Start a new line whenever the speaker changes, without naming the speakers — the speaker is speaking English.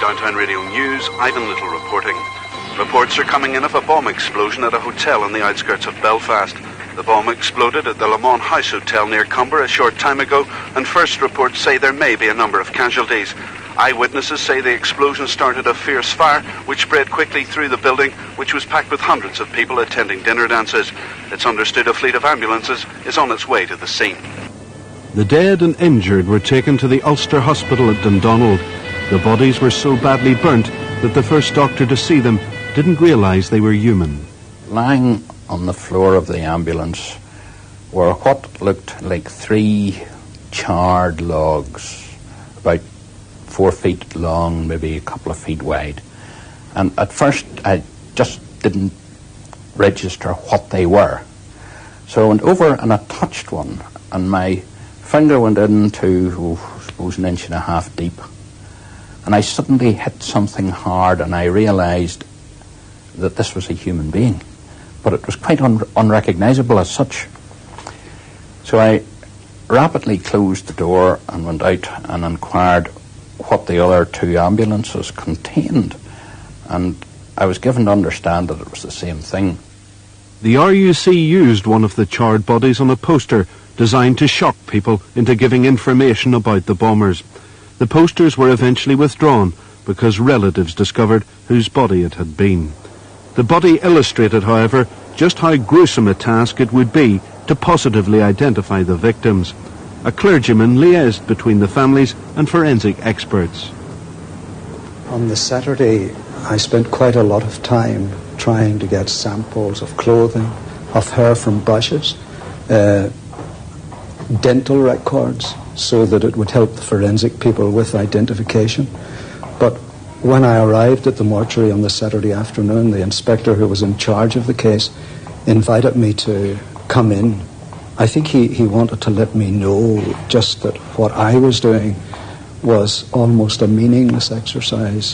Downtown Radio News, Ivan Little reporting. Reports are coming in of a bomb explosion at a hotel on the outskirts of Belfast. The bomb exploded at the Le Mon House Hotel near Cumber a short time ago, and first reports say there may be a number of casualties. Eyewitnesses say the explosion started a fierce fire, which spread quickly through the building, which was packed with hundreds of people attending dinner dances. It's understood a fleet of ambulances is on its way to the scene.
The dead and injured were taken to the Ulster Hospital at Dundonald. The bodies were so badly burnt that the first doctor to see them didn't realise they were human.
Lying on the floor of the ambulance were what looked like 3 charred logs, about 4 feet long, maybe a couple of feet wide. And at first I just didn't register what they were. So I went over and I touched one, and my finger went into, I suppose, 1.5 inches deep. And I suddenly hit something hard, and I realised that this was a human being. But it was quite unrecognisable as such. So I rapidly closed the door and went out and inquired what the other 2 ambulances contained. And I was given to understand that it was the same thing.
The RUC used one of the charred bodies on a poster designed to shock people into giving information about the bombers. The posters were eventually withdrawn because relatives discovered whose body it had been. The body illustrated, however, just how gruesome a task it would be to positively identify the victims. A clergyman liaised between the families and forensic experts.
On the Saturday, I spent quite a lot of time trying to get samples of clothing, of hair from brushes, dental records, so that it would help the forensic people with identification. But when I arrived at the mortuary on the Saturday afternoon, the inspector who was in charge of the case invited me to come in. I think he wanted to let me know just that what I was doing was almost a meaningless exercise.